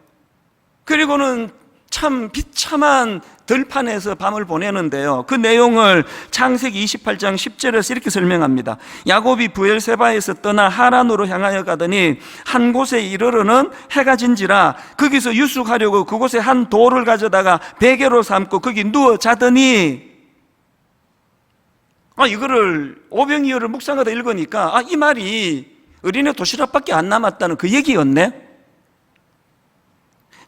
그리고는 참 비참한 들판에서 밤을 보내는데요, 그 내용을 창세기 28장 10절에서 이렇게 설명합니다. 야곱이 브엘세바에서 떠나 하란으로 향하여 가더니 한 곳에 이르러는 해가 진지라 거기서 유숙하려고 그곳에 한 돌을 가져다가 베개로 삼고 거기 누워 자더니, 이거를 오병이어를 묵상하다 읽으니까 이 말이 어린애 도시락밖에 안 남았다는 그 얘기였네.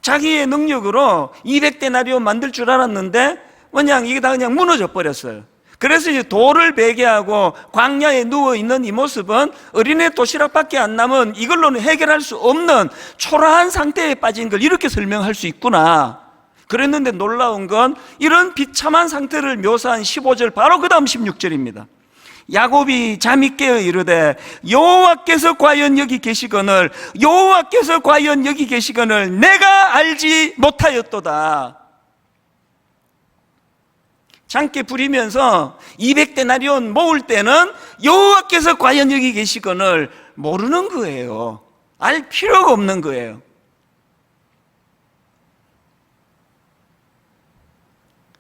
자기의 능력으로 200데나리온 만들 줄 알았는데 그냥 이게 다 그냥 무너져 버렸어요. 그래서 이제 돌을 베개하고 광야에 누워있는 이 모습은 어린애 도시락밖에 안 남은, 이걸로는 해결할 수 없는 초라한 상태에 빠진 걸 이렇게 설명할 수 있구나 그랬는데, 놀라운 건 이런 비참한 상태를 묘사한 15절 바로 그 다음 16절입니다. 야곱이 잠이 깨어 이르되 여호와께서 과연 여기 계시거늘 여호와께서 과연 여기 계시거늘 내가 알지 못하였도다. 장께 부리면서 200데나리온 모을 때는 여호와께서 과연 여기 계시거늘 모르는 거예요. 알 필요가 없는 거예요.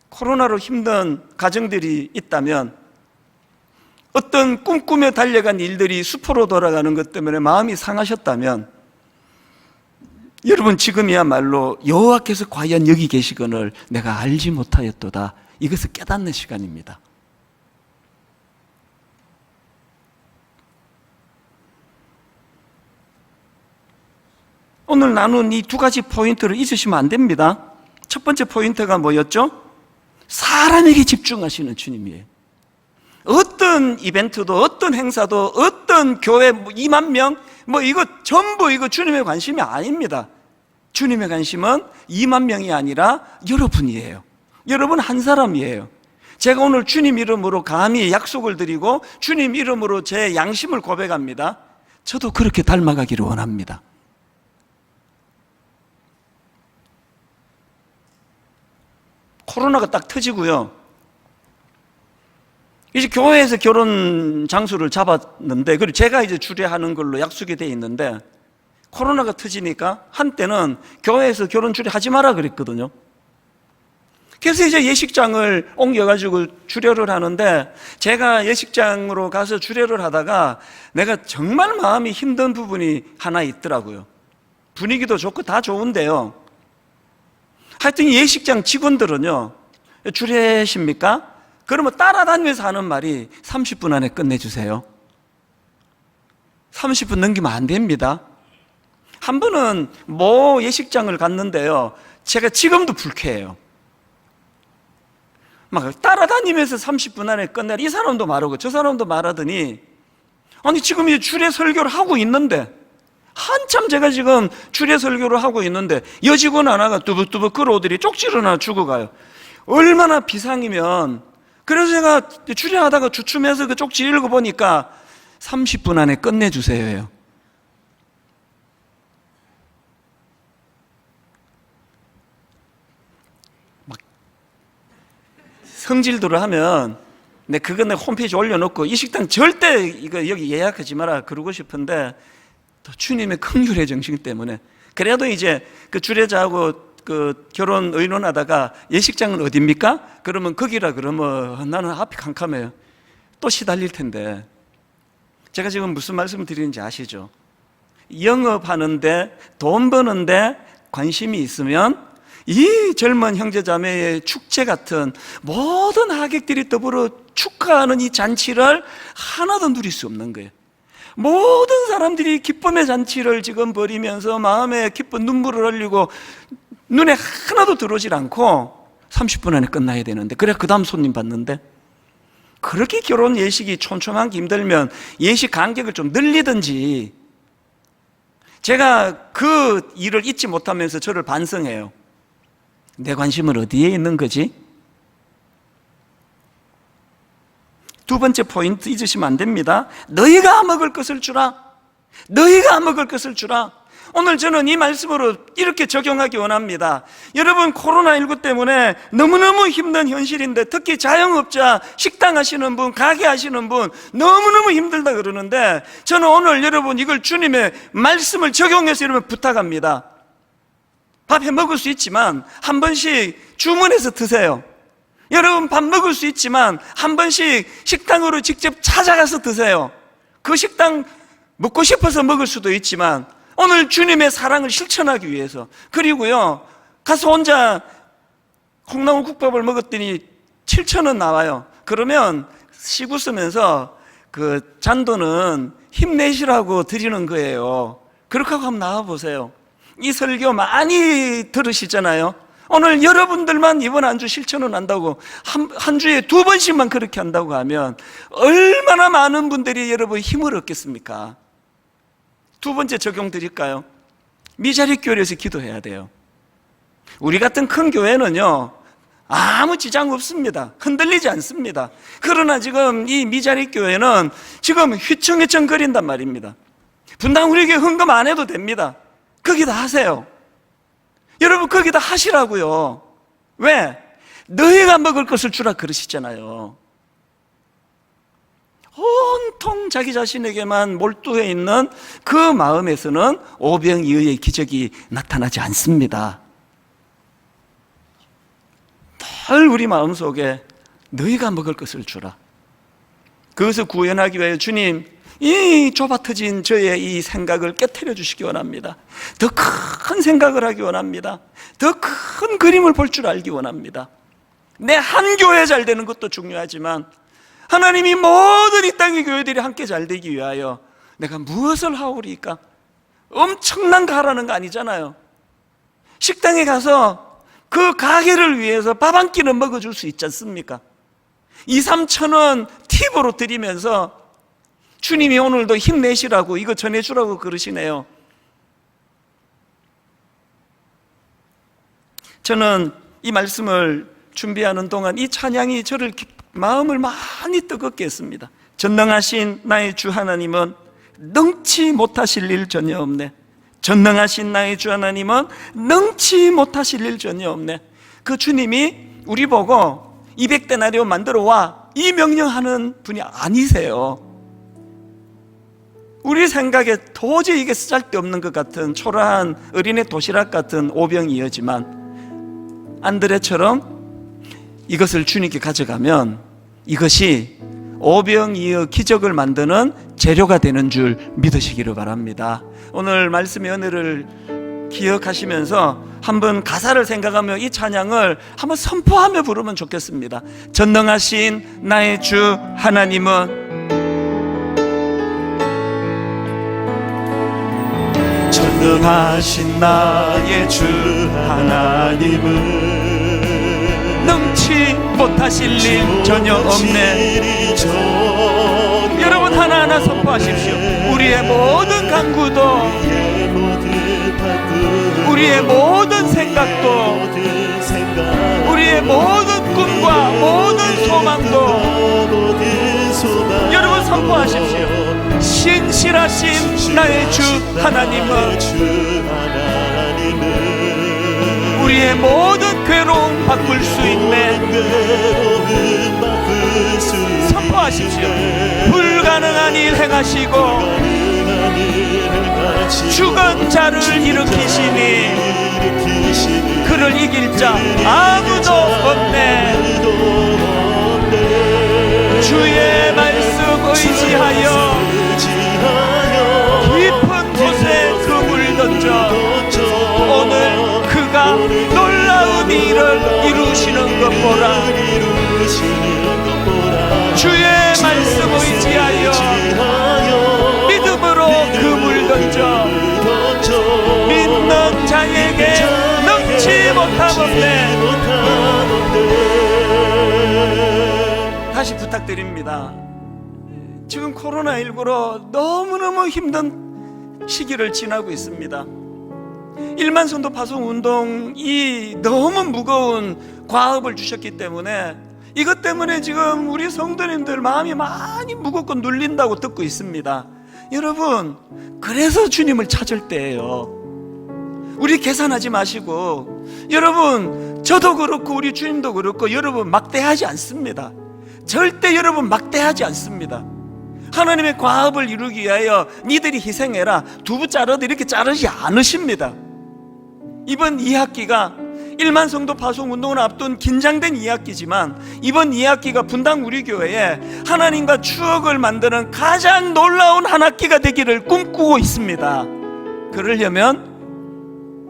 코로나로 힘든 가정들이 있다면, 어떤 꿈꾸며 달려간 일들이 수포로 돌아가는 것 때문에 마음이 상하셨다면, 여러분 지금이야말로 여호와께서 과연 여기 계시거늘 내가 알지 못하였도다, 이것을 깨닫는 시간입니다. 오늘 나눈 이 두 가지 포인트를 잊으시면 안 됩니다. 첫 번째 포인트가 뭐였죠? 사람에게 집중하시는 주님이에요. 어떤 이벤트도, 어떤 행사도, 어떤 교회 2만 명, 이거 전부 이거 주님의 관심이 아닙니다. 주님의 관심은 2만 명이 아니라 여러분이에요. 여러분 한 사람이에요. 제가 오늘 주님 이름으로 감히 약속을 드리고 주님 이름으로 제 양심을 고백합니다. 저도 그렇게 닮아가기를 원합니다. 코로나가 딱 터지고요, 이제 교회에서 결혼 장소를 잡았는데, 그리고 제가 이제 주례하는 걸로 약속이 돼 있는데, 코로나가 터지니까 한때는 교회에서 결혼 주례하지 마라 그랬거든요. 그래서 이제 예식장을 옮겨가지고 주례를 하는데, 제가 예식장으로 가서 주례를 하다가 내가 정말 마음이 힘든 부분이 하나 있더라고요. 분위기도 좋고 다 좋은데요, 하여튼 예식장 직원들은요, 주례십니까? 그러면 따라다니면서 하는 말이 30분 안에 끝내주세요. 30분 넘기면 안 됩니다. 한 번은 모 예식장을 갔는데요, 제가 지금도 불쾌해요. 막 따라다니면서 30분 안에 끝내라, 이 사람도 말하고 저 사람도 말하더니, 아니 지금 이제 주례 설교를 하고 있는데, 한참 제가 지금 주례 설교를 하고 있는데 여직원 하나가 뚜벅뚜벅 끌어오더니 쪽지를 하나 주고 가요. 얼마나 비상이면. 그래서 제가 주례하다가 주춤해서 그 쪽지 읽어보니까 30분 안에 끝내주세요. 막 성질들을 하면 그거 내 홈페이지 올려놓고 이 식당 절대 이거 여기 예약하지 마라 그러고 싶은데, 또 주님의 긍휼의 정신 때문에. 그래도 이제 그 주례자하고 그 결혼 의논하다가 예식장은 어딥니까? 그러면 거기라 그러면 나는 앞이 캄캄해요. 또 시달릴 텐데. 제가 지금 무슨 말씀을 드리는지 아시죠? 영업하는데 돈 버는데 관심이 있으면 이 젊은 형제자매의 축제 같은 모든 하객들이 더불어 축하하는 이 잔치를 하나도 누릴 수 없는 거예요. 모든 사람들이 기쁨의 잔치를 지금 벌이면서 마음에 기쁜 눈물을 흘리고 눈에 하나도 들어오질 않고 30분 안에 끝나야 되는데, 그래 그 다음 손님 받는데, 그렇게 결혼 예식이 촘촘하기 힘들면 예식 간격을 좀 늘리든지. 제가 그 일을 잊지 못하면서 저를 반성해요. 내 관심은 어디에 있는 거지? 두 번째 포인트 잊으시면 안 됩니다. 너희가 먹을 것을 주라. 너희가 먹을 것을 주라. 오늘 저는 이 말씀으로 이렇게 적용하기 원합니다. 여러분, 코로나19 때문에 너무너무 힘든 현실인데, 특히 자영업자, 식당 하시는 분, 가게 하시는 분 너무너무 힘들다 그러는데, 저는 오늘 여러분 이걸 주님의 말씀을 적용해서 여러분 부탁합니다. 밥 해 먹을 수 있지만 한 번씩 주문해서 드세요. 여러분, 밥 먹을 수 있지만 한 번씩 식당으로 직접 찾아가서 드세요. 그 식당 먹고 싶어서 먹을 수도 있지만 오늘 주님의 사랑을 실천하기 위해서. 그리고요, 가서 혼자 콩나물 국밥을 먹었더니 7,000원 나와요. 그러면 씩 웃으면서 그 잔돈은 힘내시라고 드리는 거예요. 그렇게 하고 한번 나와보세요. 이 설교 많이 들으시잖아요. 오늘 여러분들만 이번 한 주 실천을 한다고, 한 주에 2번씩만 그렇게 한다고 하면 얼마나 많은 분들이 여러분 힘을 얻겠습니까? 두 번째 적용 드릴까요? 미자립 교회에서 기도해야 돼요. 우리 같은 큰 교회는요, 아무 지장 없습니다. 흔들리지 않습니다. 그러나 지금 이 미자립 교회는 지금 휘청휘청 거린단 말입니다. 분당 우리 교회 헌금 안 해도 됩니다. 거기다 하세요. 여러분, 거기다 하시라고요. 왜? 너희가 먹을 것을 주라 그러시잖아요. 온통 자기 자신에게만 몰두해 있는 그 마음에서는 오병이어의 기적이 나타나지 않습니다. 늘 우리 마음속에 너희가 먹을 것을 주라. 그것을 구현하기 위해 주님, 이 좁아터진 저의 이 생각을 깨트려 주시기 원합니다. 더 큰 생각을 하기 원합니다. 더 큰 그림을 볼 줄 알기 원합니다. 내 한 교회 잘 되는 것도 중요하지만 하나님이 모든 이 땅의 교회들이 함께 잘 되기 위하여 내가 무엇을 하오리까? 엄청난 거 하라는 거 아니잖아요. 식당에 가서 그 가게를 위해서 밥 한 끼는 먹어줄 수 있지 않습니까? 2, 3천 원 팁으로 드리면서 주님이 오늘도 힘내시라고 이거 전해주라고 그러시네요. 저는 이 말씀을 준비하는 동안 이 찬양이 저를 마음을 많이 뜨겁게 했습니다. 전능하신 나의 주 하나님은 능치 못하실 일 전혀 없네. 전능하신 나의 주 하나님은 능치 못하실 일 전혀 없네. 그 주님이 우리 보고 200데나리온 만들어 와, 이 명령하는 분이 아니세요. 우리 생각에 도저히 이게 쓰잘데없는 것 같은 초라한 어린애 도시락 같은 오병이어지만 안드레처럼 이것을 주님께 가져가면 이것이 오병이어 기적을 만드는 재료가 되는 줄 믿으시기를 바랍니다. 오늘 말씀의 은혜를 기억하시면서 한번 가사를 생각하며 이 찬양을 한번 선포하며 부르면 좋겠습니다. 전능하신 나의 주 하나님은 전능하신 나의 주 하나님은 능치 못하실 일 전혀 없네. 여러분 하나하나 선포하십시오. 우리의 모든 간구도, 우리의 모든 생각도, 우리의 모든 꿈과 모든 소망도 여러분 선포하십시오. 신실하신 나의 주 하나님은 우리의 모든 괴로움 바꿀 수 있네. 선포하십시오. 불가능한 일 행하시고 죽은 자를 일으키시니 그를 이길 자 아무도 없네. 주의 말씀 의지하여 깊은 곳에 그물 던져 오늘 그가 놀라운 일을 이루시는 것 보라. 주의 말씀 의지하여 믿음 못함없네. 다시 부탁드립니다. 지금 코로나19로 너무너무 힘든 시기를 지나고 있습니다. 1만 성도 파송 운동이 너무 무거운 과업을 주셨기 때문에 이것 때문에 지금 우리 성도님들 마음이 많이 무겁고 눌린다고 듣고 있습니다. 여러분, 그래서 주님을 찾을 때예요. 우리 계산하지 마시고, 여러분, 저도 그렇고 우리 주님도 그렇고 여러분 막대하지 않습니다. 절대 여러분 막대하지 않습니다. 하나님의 과업을 이루기 위하여 니들이 희생해라, 두부 자르도 이렇게 자르지 않으십니다. 이번 2학기가 1만 성도 파송 운동을 앞둔 긴장된 2학기지만 이번 2학기가 분당 우리 교회에 하나님과 추억을 만드는 가장 놀라운 한 학기가 되기를 꿈꾸고 있습니다. 그러려면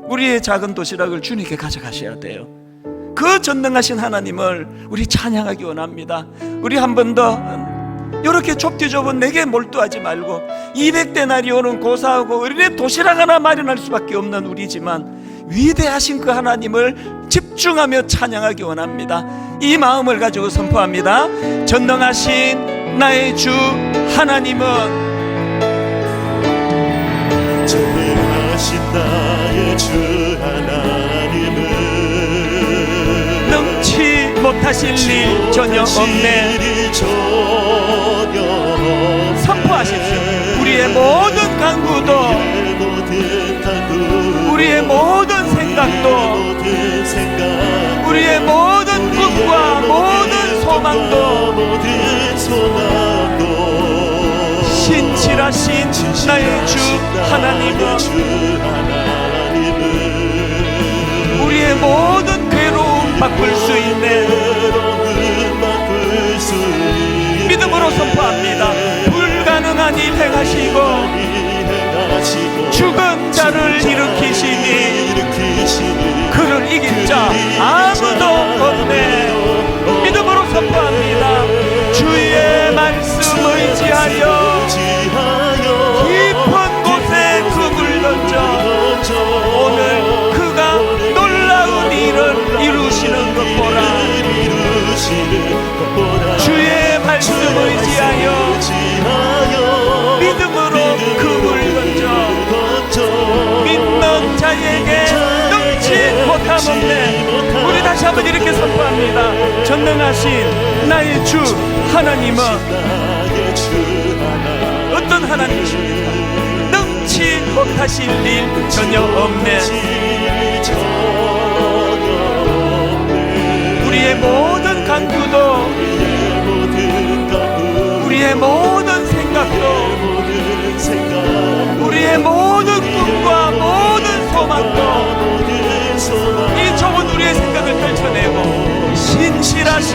우리의 작은 도시락을 주님께 가져가셔야 돼요. 그 전능하신 하나님을 우리 찬양하기 원합니다. 우리 한 번 더 이렇게 좁디 좁은 내게 몰두하지 말고 200데나리온은 고사하고 어린애 도시락 하나 마련할 수밖에 없는 우리지만 위대하신 그 하나님을 집중하며 찬양하기 원합니다. 이 마음을 가지고 선포합니다. 전능하신 나의 주 하나님은, 전능하신 나의 주 하나님은 능치 못하실 일 전혀 없네. 선포하십시오. 우리의 모든 간구도, 우리의 모든 생각도, 우리의 모든 꿈과 모든 소망도 신실하신 나의 주 하나님은 우리의 모든 괴로움 바꿀 수 있네. 믿음으로 선포합니다. 불가능한 일 행하시고 죽은 자를 일으키시니 그를 이길 자 아무도 없네. 믿음으로 선포합니다. 주의 말씀 의지하여 깊은 곳에 금을 던져 오늘 그가 놀라운 일을 이루시는 것 보라. 주의 말씀 의지하여 믿음으로 금을 던져 믿는 자에게 능치 못함 없네. 우리 다시 한번 이렇게 선포합니다. 전능하신 나의 주 하나님은 어떤 하나님이십니까? 능치 못하실 일 전혀 없네. 우리의 모든 간구도, 우리의 모든 생각도, 우리의 모든 꿈과 모든 소망도 이 좁은 우리의 생각을 떨쳐내고 신실하신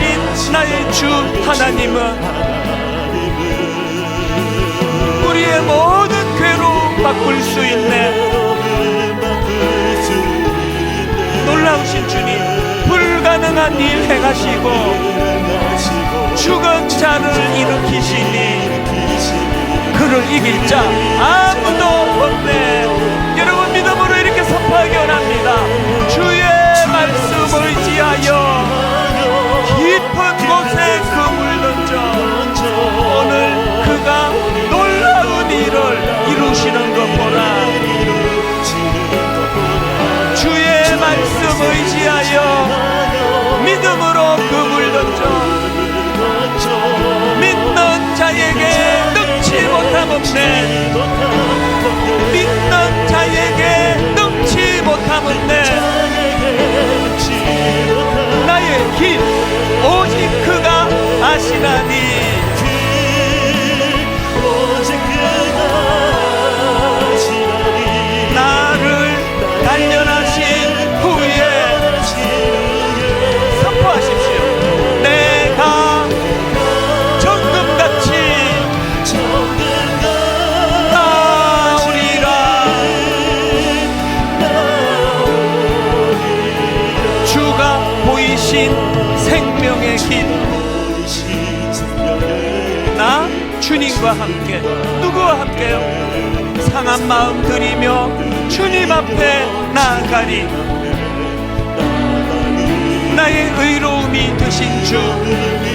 나의 주 하나님은 우리의 모든 괴로움 바꿀 수 있네. 놀라우신 주님, 불가능한 일 행하시고 죽은 자를 일으키시니 그를 이길 자 아무도 없네. 여러분, 믿음으로 이렇게 선포하기 원합니다. 주의 말씀을 의지하여 깊은 곳에 금을 던져 오늘 그가 놀라운 일을 이루시는 것 보라. 주의 말씀 의지하여 믿음으로 금을 던져 믿는 자에게 능치 못함 없네. 믿는 자에게 능치 못함 없네. 나의 길 오직 그가 아시나니. 나를 단련하신 후에 선포하십시오. 내가 정금같이 나오리라. 주가 보이신 생명의 길, 나 주님과 함께. 누구와 함께요? 상한 마음 들이며 주님 앞에 나아가리. 나의 의로움이 되신 주,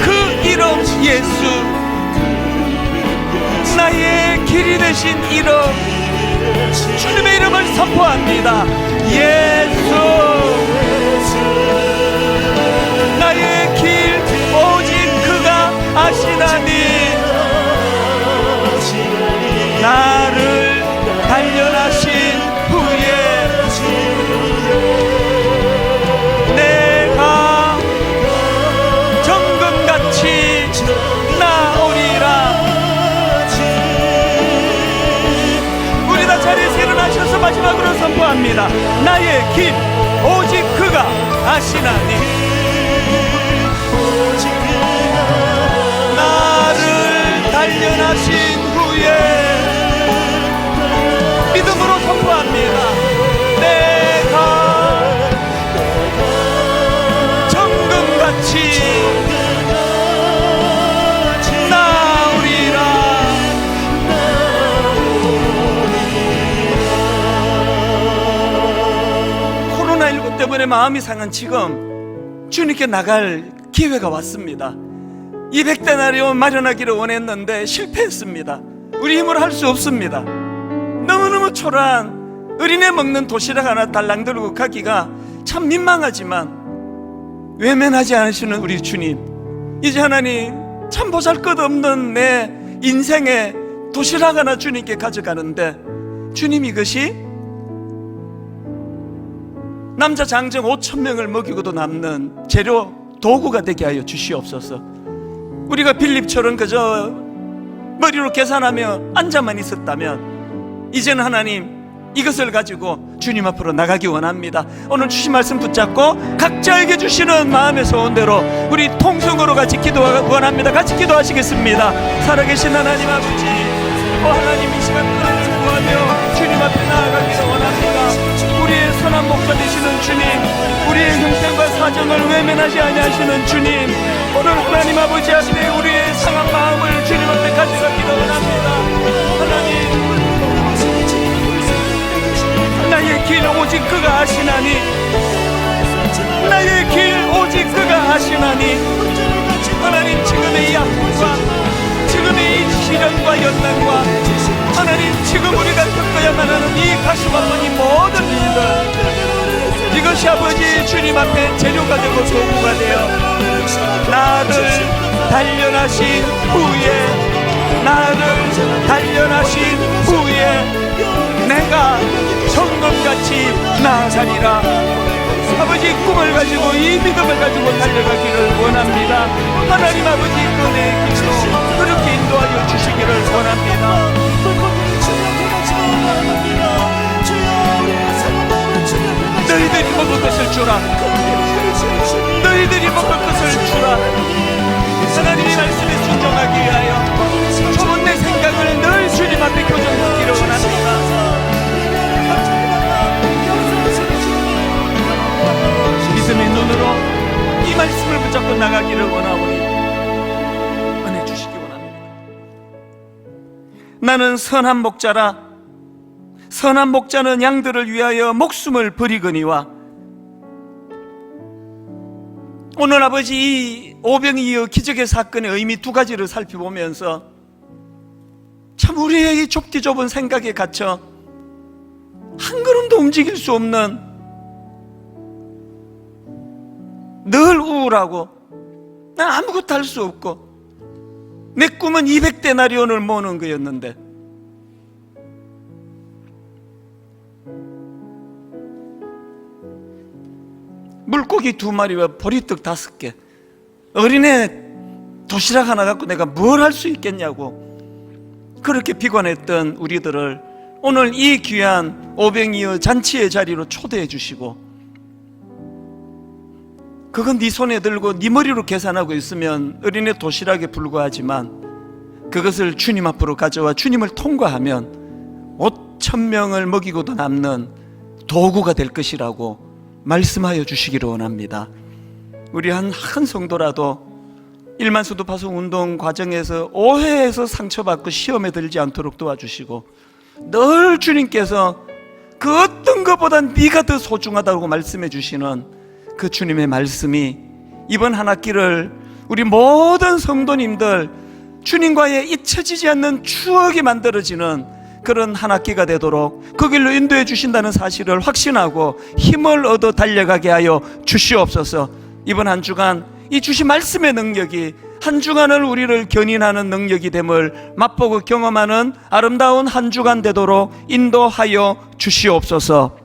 그 이름 예수, 나의 길이 되신 이름, 주님의 이름을 선포합니다. 예수, 나의 길 오직 그가 아시나니, 나를 단련하신 후에 내가 정금같이 나오리라. 우리 다 자리에서 일어나셔서 마지막으로 선포합니다. 나의 길 오직 그가 아시나니, 나를 단련하신 후에 믿음으로 선포합니다. 내가 정금같이 나오리라. 코로나19 때문에 마음이 상한 지금 주님께 나갈 기회가 왔습니다. 200데나리온 마련하기를 원했는데 실패했습니다. 우리 힘으로 할 수 없습니다. 너무너무 초라한 어린애 먹는 도시락 하나 달랑 들고 가기가 참 민망하지만 외면하지 않으시는 우리 주님, 이제 하나님 참 보잘것없는 내 인생의 도시락 하나 주님께 가져가는데, 주님 이것이 남자 장정 5,000명을 먹이고도 남는 재료 도구가 되게 하여 주시옵소서. 우리가 빌립처럼 그저 머리로 계산하며 앉아만 있었다면 이제는 하나님 이것을 가지고 주님 앞으로 나가기 원합니다. 오늘 주신 말씀 붙잡고 각자에게 주시는 마음의 소원대로 우리 통성으로 같이 기도하기 원합니다. 같이 기도하시겠습니다. 살아계신 하나님 아버지, 하나님 이 시간 은혜를 구하며 주님 앞에 나아가기를 원합니다. 우리의 선한 목자 되시는 주님, 우리의 형편과 사정을 외면하지 아니하시는 주님, 오늘 하나님 아버지 앞에 우리의 상한 마음을 주님 앞에 가져가기를 원합니다. 하나님, 나의 길 오직 그가 아시나니, 나의 길 오직 그가 아시나니, 하나님 지금의 이 아픔과 지금의 이 시련과 연단과 하나님 지금 우리가 겪어야만 하는 이 가슴 아픈 이 모든 일들, 이것이 아버지 주님 앞에 재료가 되고 도구가 되어 나를 단련하신 후에, 나를 단련하신 후에 내가 정금같이 나아가리라. 아버지 꿈을 가지고 이 믿음을 가지고 달려가기를 원합니다. 하나님 아버지 은혜의 길로 그렇게 인도하여 주시기를 원합니다. 너희들이 먹을 것을 주라. 너희들이 먹을 것을 주라. 하나님의 말씀에 순종하기 위하여 좁은 내 생각을 늘 주님 앞에 교정하기를 원합니다. 믿음의 눈으로 이 말씀을 붙잡고 나가기를 원하오니 은혜 주시기 원합니다. 나는 선한 목자라. 선한 목자는 양들을 위하여 목숨을 버리거니와. 오늘 아버지 이 오병이어 기적의 사건의 의미 두 가지를 살펴보면서 참 우리의 이 좁디 좁은 생각에 갇혀 한 걸음도 움직일 수 없는, 늘 우울하고 난 아무것도 할 수 없고, 내 꿈은 200데나리온을 모으는 거였는데 물고기 2마리와 보리떡 5개, 어린애 도시락 하나 갖고 내가 뭘 할 수 있겠냐고 그렇게 비관했던 우리들을 오늘 이 귀한 오병이어 잔치의 자리로 초대해 주시고, 그건 네 손에 들고 네 머리로 계산하고 있으면 어린애 도시락에 불과하지만 그것을 주님 앞으로 가져와 주님을 통과하면 5,000명을 먹이고도 남는 도구가 될 것이라고 말씀하여 주시기를 원합니다. 우리 한 성도라도 1만수도 파송 운동 과정에서 오해에서 상처받고 시험에 들지 않도록 도와주시고, 늘 주님께서 그 어떤 것보다 네가 더 소중하다고 말씀해 주시는 그 주님의 말씀이 이번 한 학기를 우리 모든 성도님들 주님과의 잊혀지지 않는 추억이 만들어지는 그런 한 학기가 되도록 그 길로 인도해 주신다는 사실을 확신하고 힘을 얻어 달려가게 하여 주시옵소서. 이번 한 주간 이 주신 말씀의 능력이 한 주간을 우리를 견인하는 능력이 됨을 맛보고 경험하는 아름다운 한 주간 되도록 인도하여 주시옵소서.